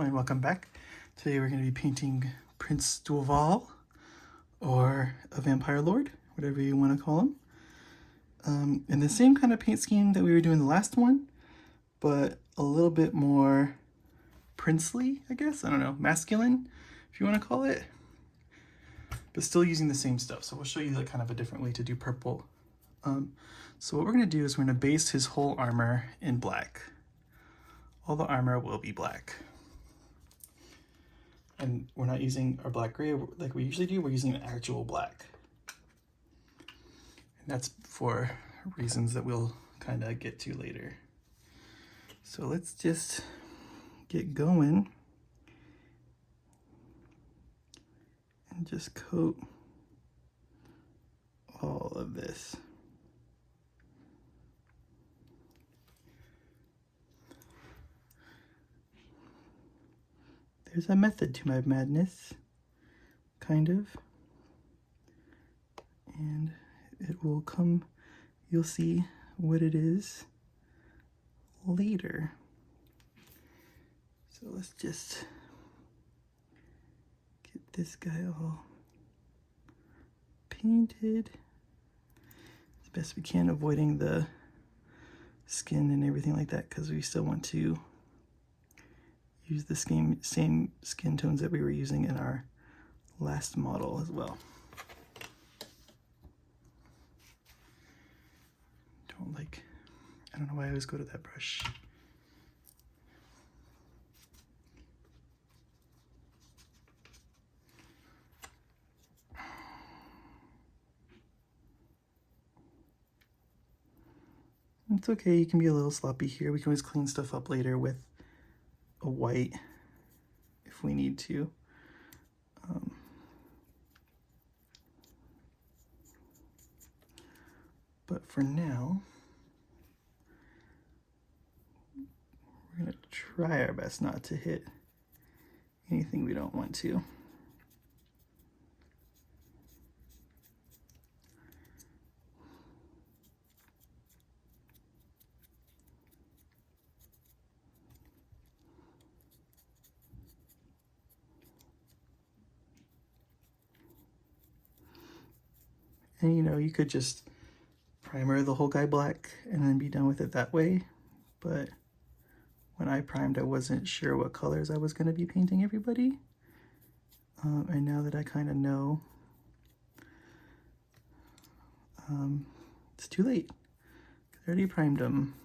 and welcome back. Today we're going to be painting Prince Duvalle, or a vampire lord, whatever you want to call him. In the same kind of paint scheme that we were doing the last one, but a little bit more princely, I guess. I don't know, masculine, if you want to call it. But still using the same stuff. So we'll show you like kind of a different way to do purple. So what we're going to do is we're going to base his whole armor in black. All the armor will be black. And we're not using our black gray like we usually do, we're using an actual black. And that's for reasons that we'll kind of get to later. So let's just get going and just coat all of this. There's a method to my madness, kind of, and it will come, you'll see what it is later. So let's just get this guy all painted as best we can, avoiding the skin and everything like that, because we still want to use the same skin tones that we were using in our last model as well. I don't know why I always go to that brush. It's okay, you can be a little sloppy here. We can always clean stuff up later with a white if we need to. But for now, we're going to try our best not to hit anything we don't want to. And you know, you could just primer the whole guy black and then be done with it that way. But when I primed, I wasn't sure what colors I was going to be painting everybody. And now that I kind of know, it's too late. I already primed them.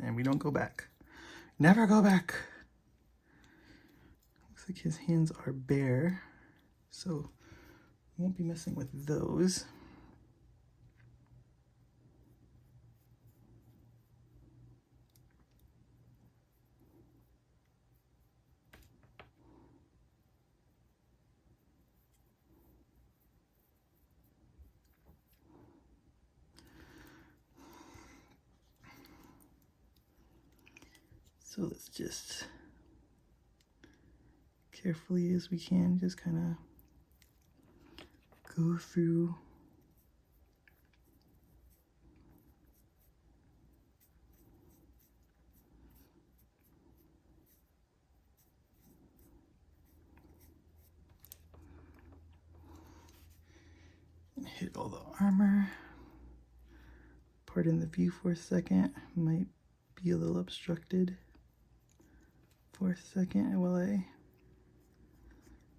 And we don't go back. Never go back. Looks like his hands are bare, so we won't be messing with those. So let's just carefully as we can just kind of go through and hit all the armor. Pardon the view for a second, might be a little obstructed for a second while I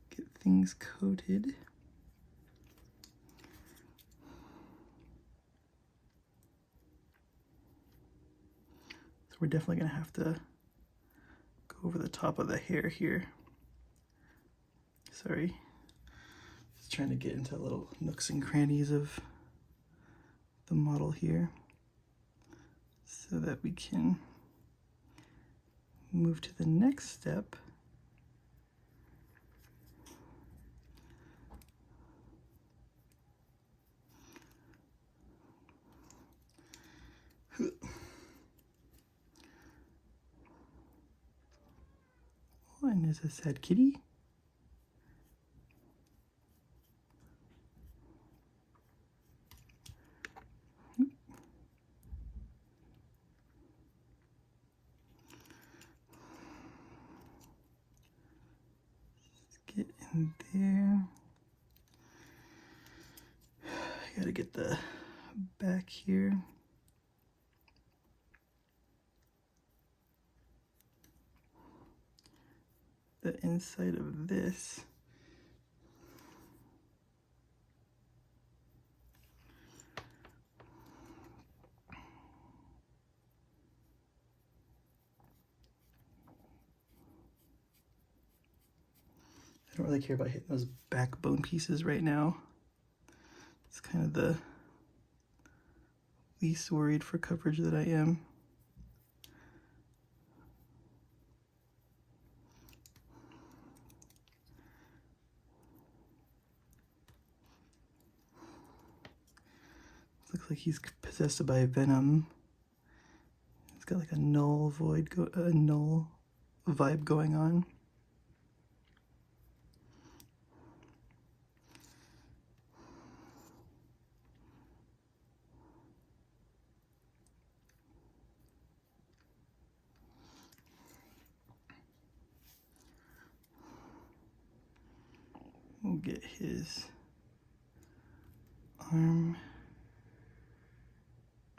get things coated. So we're definitely gonna have to go over the top of the hair here. Sorry, just trying to get into little nooks and crannies of the model here so that we can move to the next step. Oh, and there's a sad kitty. in there. I gotta get the back here. The inside of this. I don't really care about hitting those backbone pieces right now. It's kind of the least worried for coverage that I am. Looks like he's possessed by venom. It's got like a null vibe going on. We'll get his armor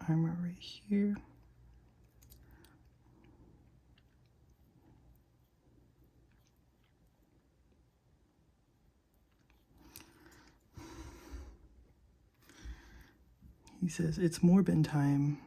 right here. He says, "It's Morbin time."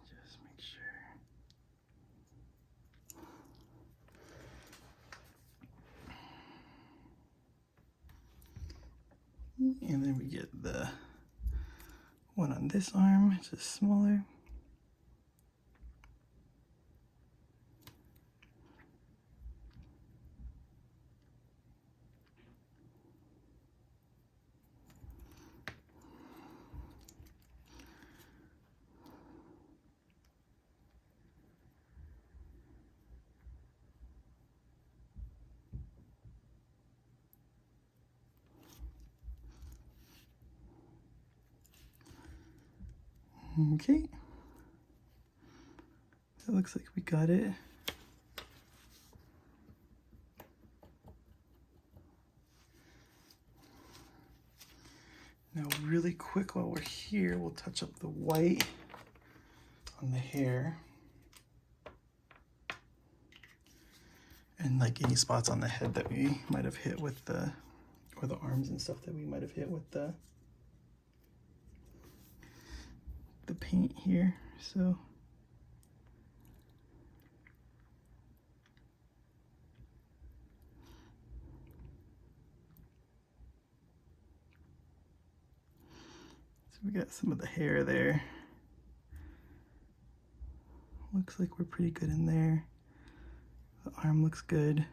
Just make sure. And then we get the one on this arm, it's just smaller. Okay, that looks like we got it. Now really quick while we're here, we'll touch up the white on the hair. And like any spots on the head that we might have hit with the, or the arms and stuff that we might have hit with the paint here. So we got some of the hair there. Looks like we're pretty good in there. The arm looks good.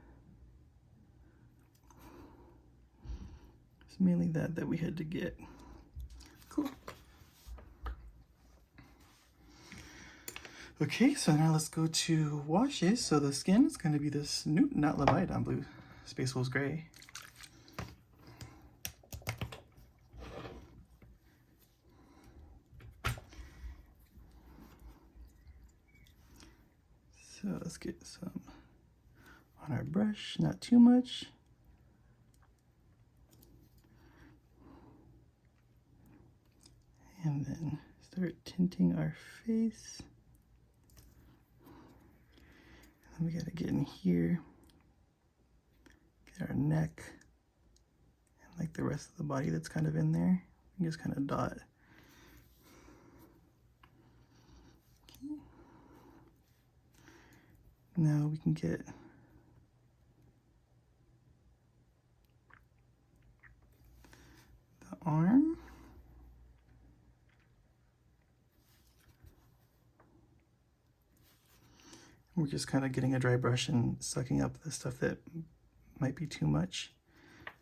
It's mainly that we had to get. Cool. Okay, so now let's go to washes. So the skin is going to be this not Leviathan blue, Space Wolves gray. So let's get some on our brush, not too much. And then start tinting our face. And we gotta get in here, get our neck, and like the rest of the body that's kind of in there. You just kind of dot. Okay. Now we can get the arm. We're just kind of getting a dry brush and sucking up the stuff that might be too much.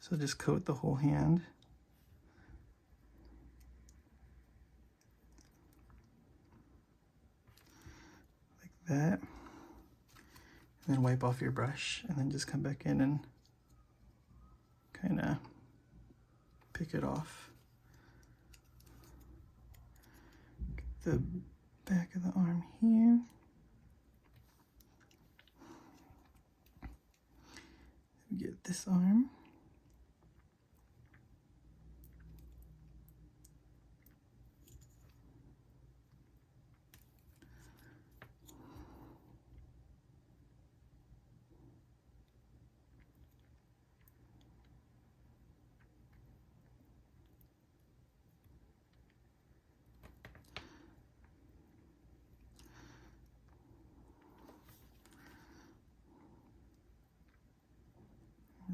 So just coat the whole hand. Like that. And then wipe off your brush and then just come back in and kind of pick it off. Get the back of the arm here. Get this arm.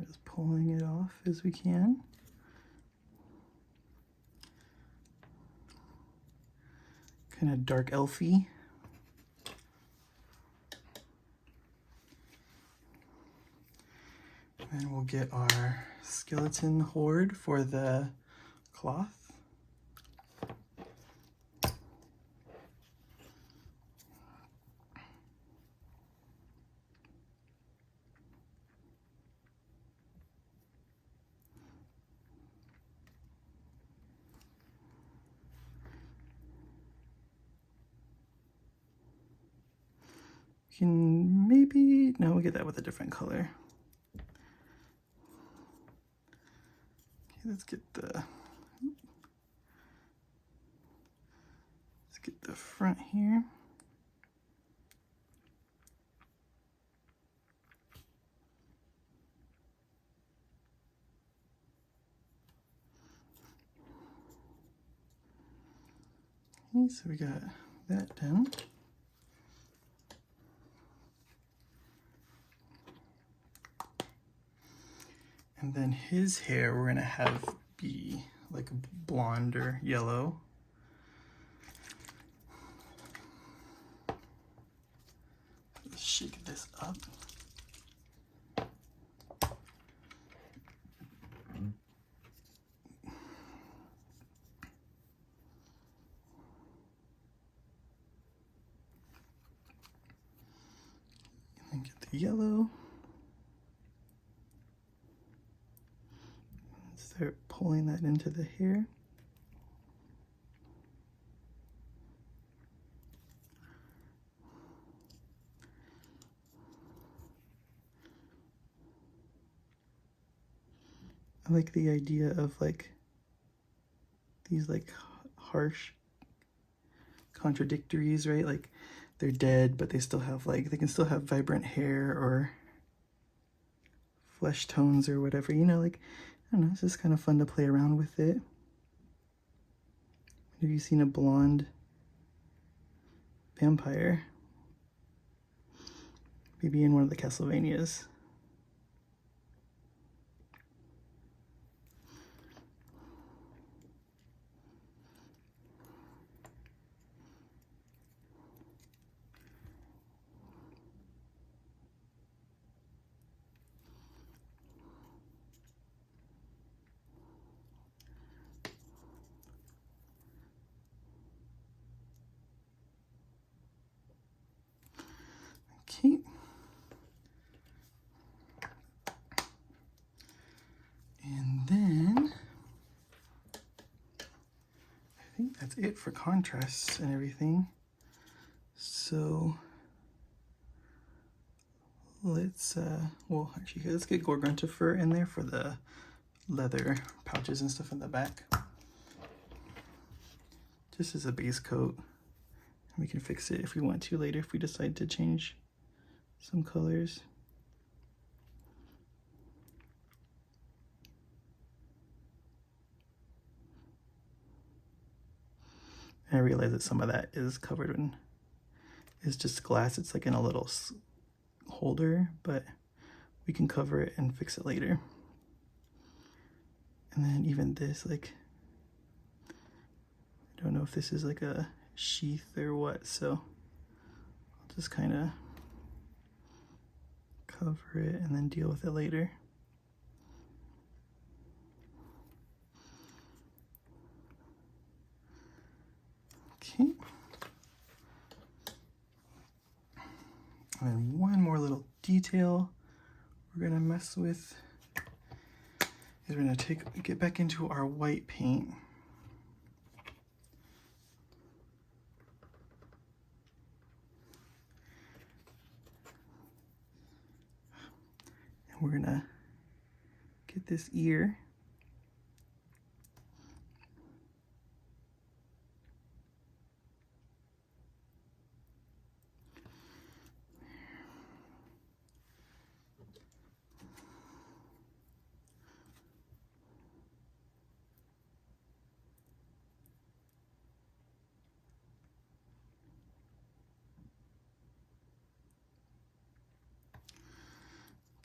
Just pulling it off as we can. Kind of dark elfy. And we'll get our skeleton horde for the cloth. Can maybe, no, we'll get that with a different color. Okay, let's get the front here. Okay, so we got that done. And then his hair we're gonna have be like blonde or yellow. Let's shake this up. And then get the yellow. Start pulling that into the hair. I like the idea of like these like harsh contradictories, right? Like they're dead, but they still have like, they can still have vibrant hair or flesh tones or whatever, you know, like, I don't know, it's just kind of fun to play around with it. Have you seen a blonde vampire? Maybe in one of the Castlevanias. Okay. And then I think that's it for contrasts and everything. So let's well, actually let's get Gorgonta fur in there for the leather pouches and stuff in the back. Just as a base coat. We can fix it if we want to later if we decide to change some colors. And I realize that some of that is covered in, is just glass. It's like in a little holder, but we can cover it and fix it later. And then even this, like, I don't know if this is like a sheath or what, so I'll just kind of cover it and then deal with it later. And then one more little detail we're gonna mess with is we're gonna get back into our white paint. And we're gonna get this ear.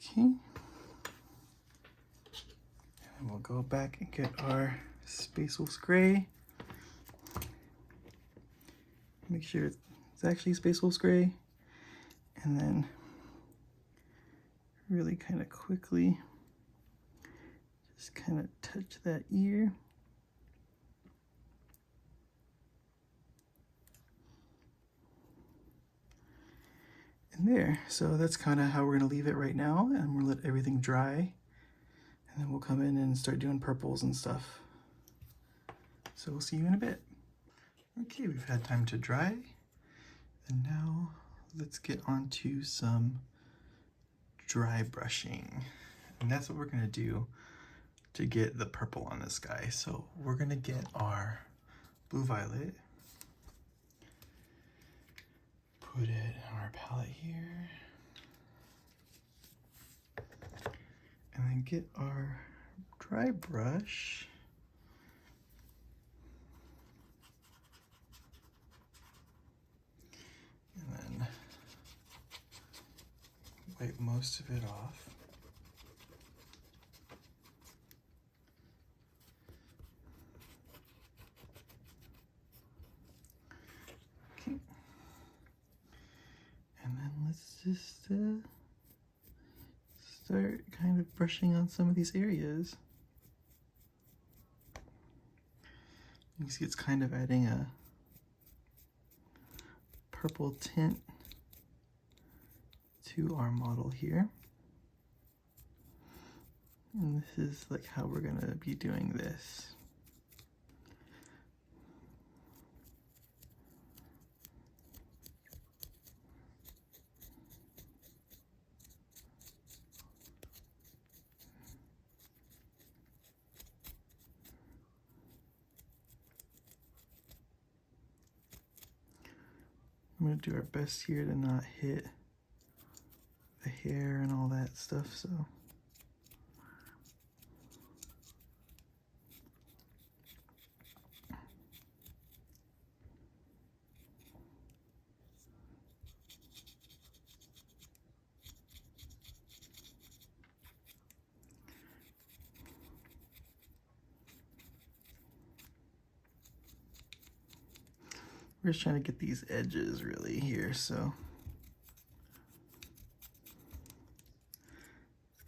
Okay. And then we'll go back and get our Spaceless Gray. Make sure it's actually Spaceless Gray. And then really kind of quickly just kind of touch that ear. And there, so that's kind of how we're gonna leave it right now, and we'll let everything dry. And then we'll come in and start doing purples and stuff. So we'll see you in a bit. Okay, we've had time to dry. And now let's get on to some dry brushing. And that's what we're gonna do to get the purple on this guy. So we're gonna get our blue violet, put it in our palette here, and then get our dry brush. And then wipe most of it off. Okay. And then let's just start kind of brushing on some of these areas. You see it's kind of adding a purple tint to our model here. And this is like how we're gonna be doing this. I'm gonna do our best here to not hit the hair and all that stuff, so. We're just trying to get these edges really here, so.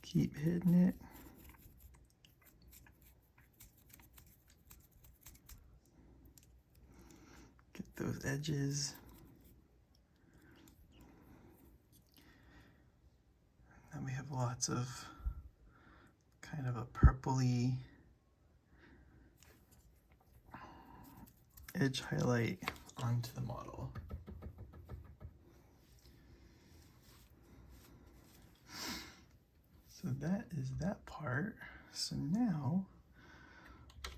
Keep hitting it. Get those edges. And then we have lots of kind of a purpley edge highlight onto the model. So that is that part. So now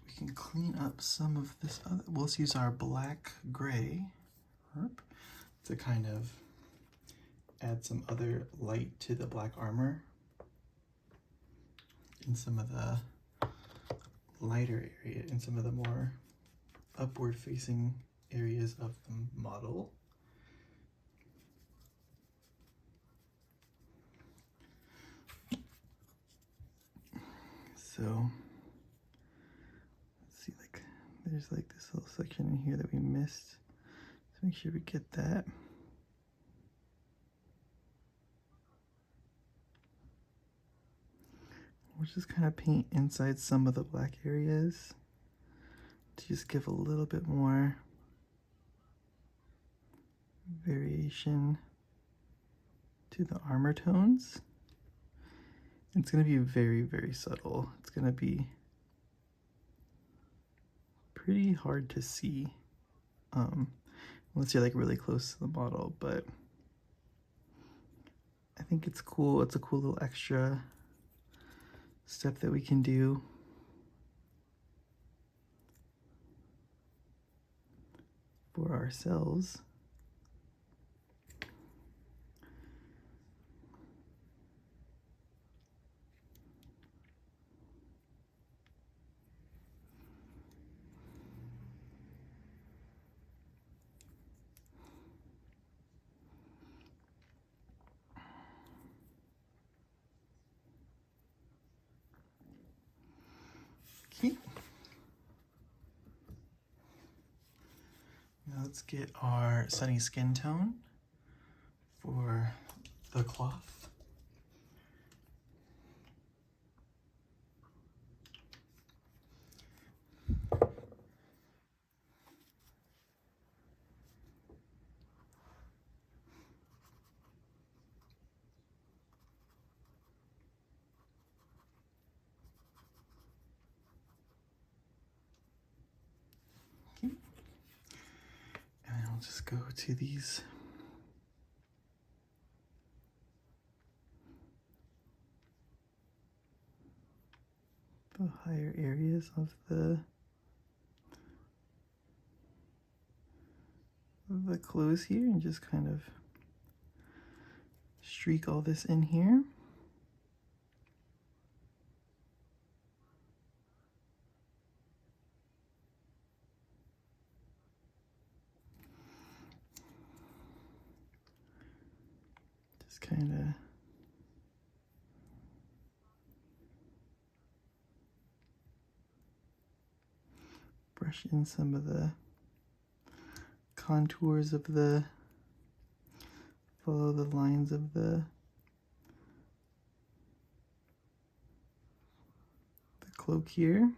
we can clean up some of this other, let's use our black gray to kind of add some other light to the black armor in some of the lighter area, in some of the more upward facing areas of the model. So let's see, like there's like this little section in here that we missed. So make sure we get that. We'll just kind of paint inside some of the black areas to just give a little bit more variation. to the armor tones. It's going to be very, very subtle. It's going to be pretty hard to see unless you're like really close to the model, but I think it's cool. It's a cool little extra step that we can do. For ourselves. Okay. Now let's get our sunny skin tone for the cloth. Okay. And I'll just go to these the higher areas of the clothes here and just kind of streak all this in here. Just kind of brush in some of the contours of follow the lines of the cloak here.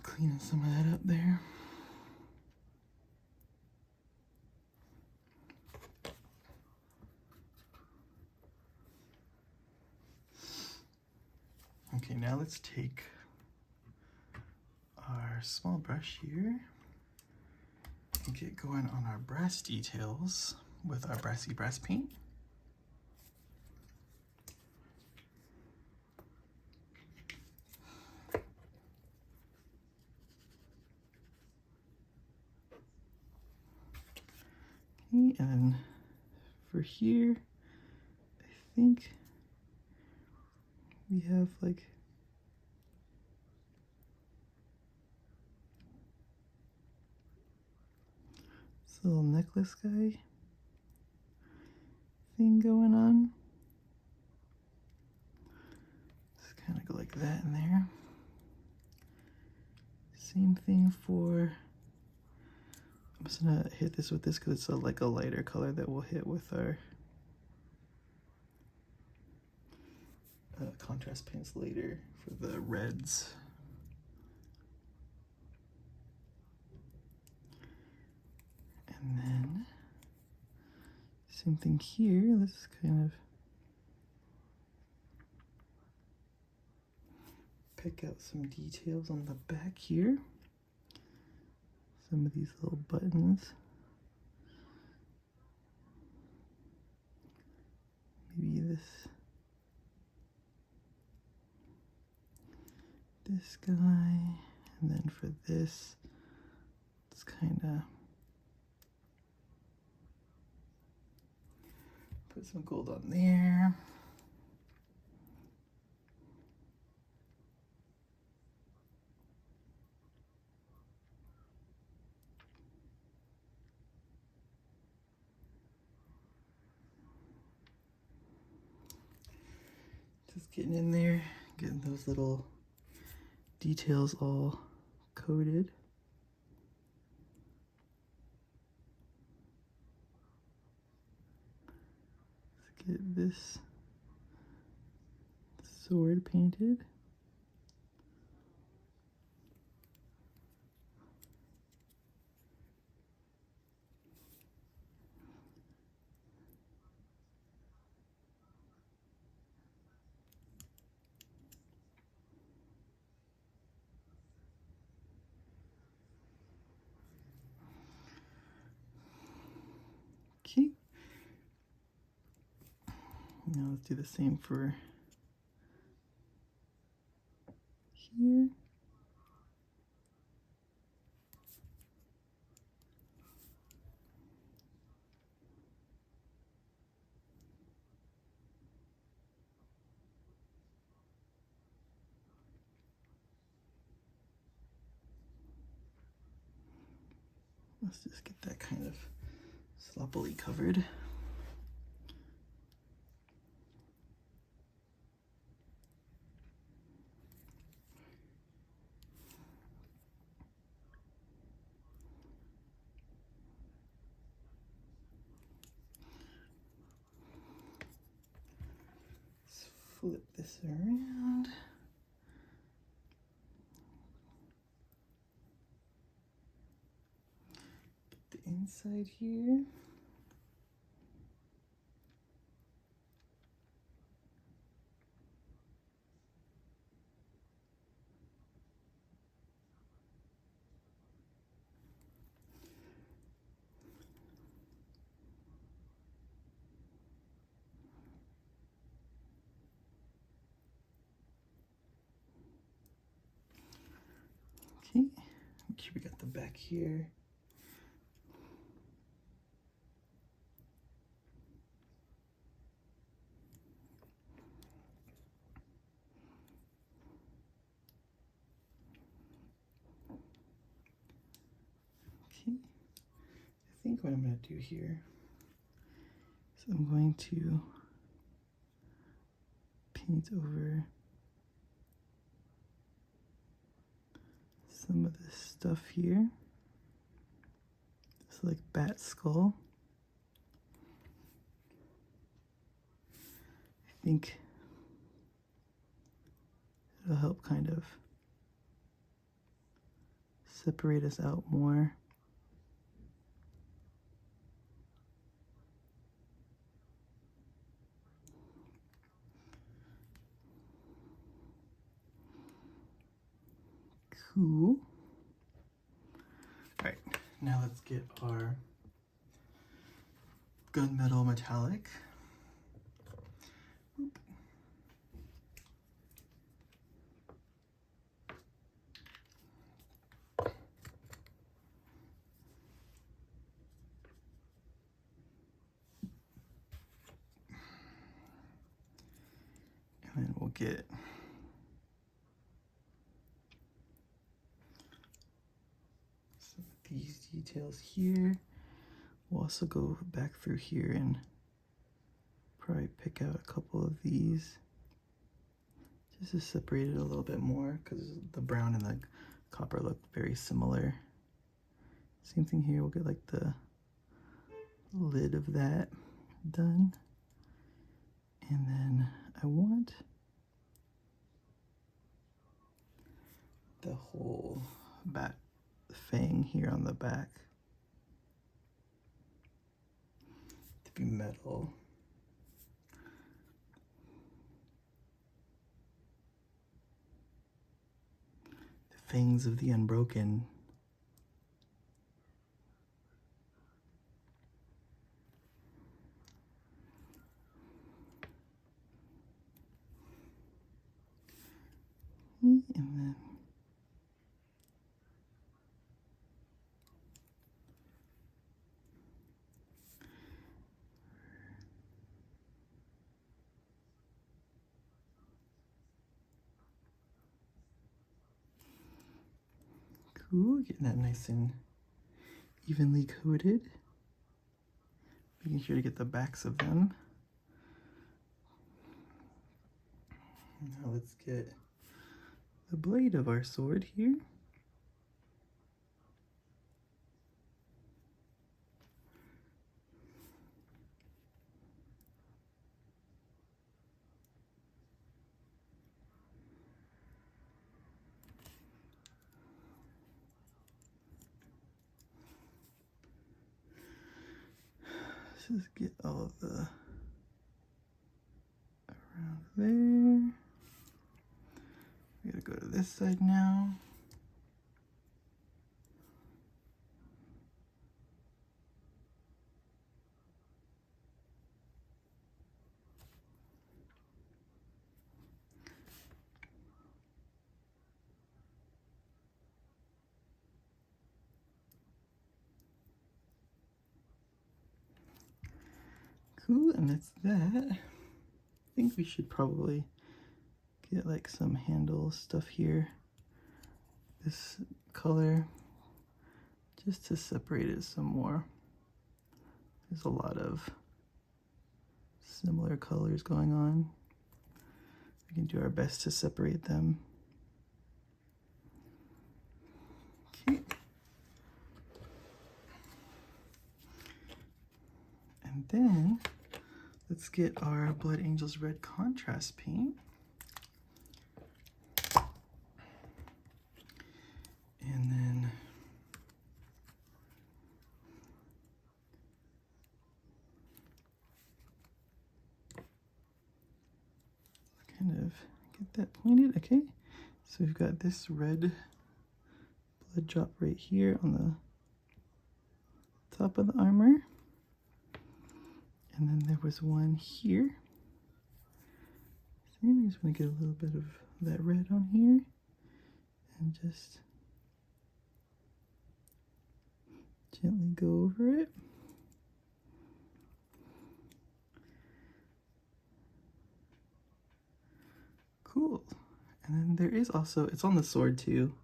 Cleaning some of that up there. Okay, now let's take our small brush here and get going on our brass details with our brassy brass paint. Okay, and then for here, I think we have like this little necklace guy thing going on. Just kind of go like that in there. Same thing for, I'm just gonna hit this with this because it's like a lighter color that we'll hit with our contrast paints later for the reds. And then same thing here. Let's kind of pick out some details on the back here. Some of these little buttons. Maybe this guy, and then for this, it's kind of put some gold on there. Just getting in there, getting those little details all coated. Let's get this sword painted. Okay. Now let's do the same for here. Let's just get that kind of sloppily covered. Let's flip this around. Get the inside here. Okay, make sure we got the back here. Okay, I think what I'm going to do here is I'm going to paint over some of this stuff here. It's like bat skull. I think it'll help kind of separate us out more. Cool. All right, now let's get our gunmetal metallic. And then we'll get some of these details here. We'll also go back through here and probably pick out a couple of these just to separate it a little bit more, because the brown and the copper look very similar. Same thing here, we'll get like the lid of that done. And then I want the whole bat fang here on the back to be metal. The fangs of the unbroken. And then cool, getting that nice and evenly coated. Making sure to get the backs of them. Now let's get the blade of our sword here. Let's just get all of the around there. We gotta go to this side now. Cool, and that's that. I think we should probably get like some handle stuff here. This color, just to separate it some more. There's a lot of similar colors going on. We can do our best to separate them. Okay. And then let's get our Blood Angels Red contrast paint. And then kind of get that pointed. Okay, so we've got this red blood drop right here on the top of the armor. And then there was one here. So I just want to get a little bit of that red on here and just gently go over it. Cool. And then there is also, it's on the sword too.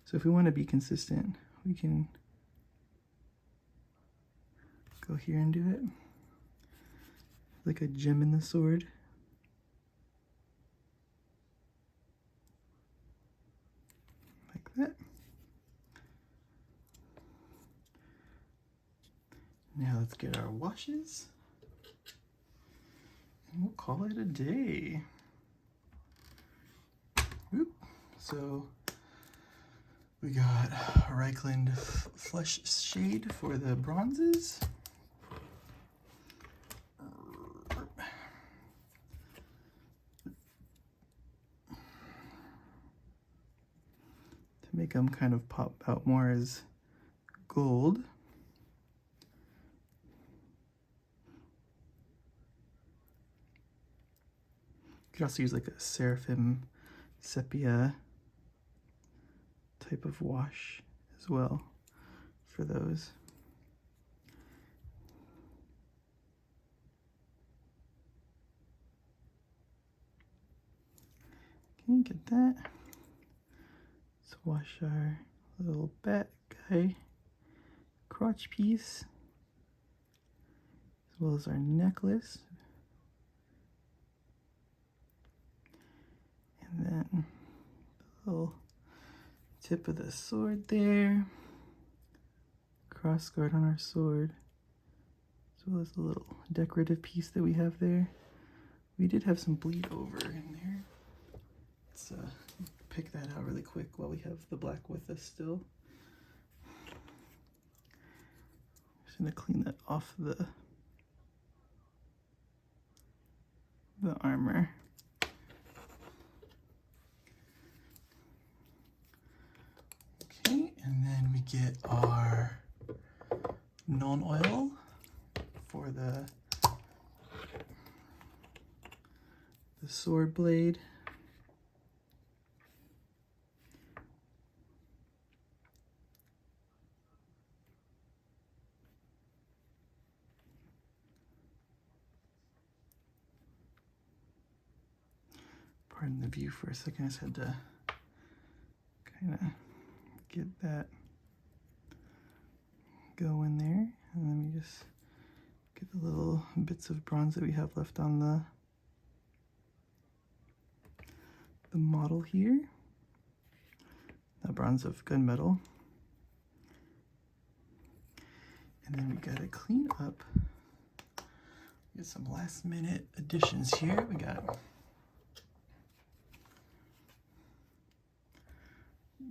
So if we want to be consistent, we can go here and do it. Like a gem in the sword. Like that. Now let's get our washes. And we'll call it a day. Whoop. So we got Reichland Flesh Shade for the bronzes. To make them kind of pop out more as gold. You could also use like a Seraphim Sepia type of wash as well for those. Okay, get that. Let's wash our little bat guy crotch piece, as well as our necklace. And then the little tip of the sword there, cross guard on our sword, as well as the little decorative piece that we have there. We did have some bleed over in there. Let's pick that out really quick while we have the black with us still. Just gonna clean that off the armor. Okay, and then we get our non-oil for the sword blade. Pardon the view for a second, I just had to kind of get that go in there. And then we just get the little bits of bronze that we have left on the the model here. That bronze of gunmetal. And then we gotta clean up. Get some last minute additions here. We got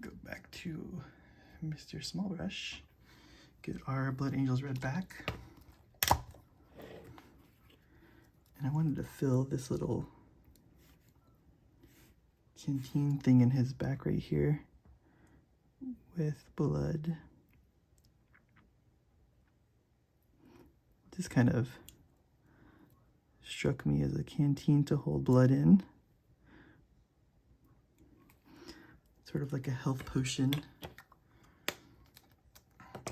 go back to Mr. Smallbrush. Get our Blood Angels red back. And I wanted to fill this little canteen thing in his back right here with blood. This kind of struck me as a canteen to hold blood in. Sort of like a health potion.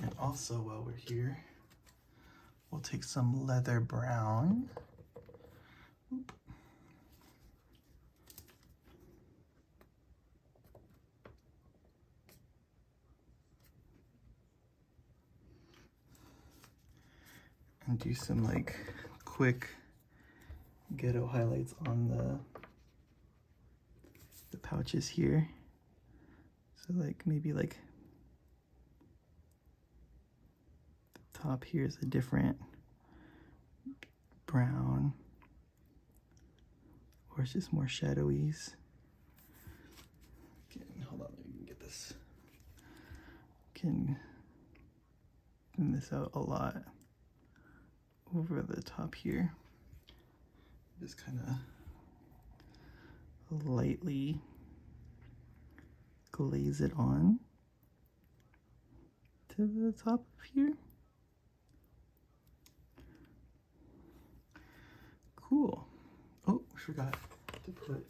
And also, while we're here, we'll take some leather brown. Oop. And do some like quick ghetto highlights on the pouches here. So like maybe like the top here is a different brown, or it's just more shadowy. Hold on, let me get this. Can thin this out a lot over the top here. Just kind of lightly glaze it on to the top of here. Cool. Oh, I forgot to put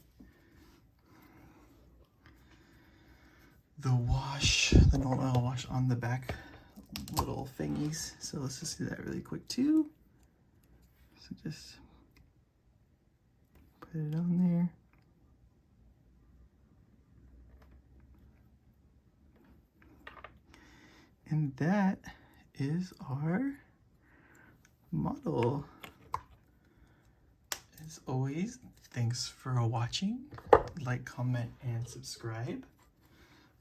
the wash, the Nuln Oil wash on the back little thingies. So let's just do that really quick too. So just put it on there. And that is our model. As always, thanks for watching. Like, comment, and subscribe.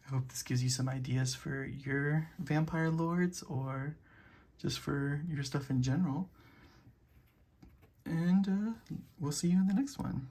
I hope this gives you some ideas for your vampire lords or just for your stuff in general. And we'll see you in the next one.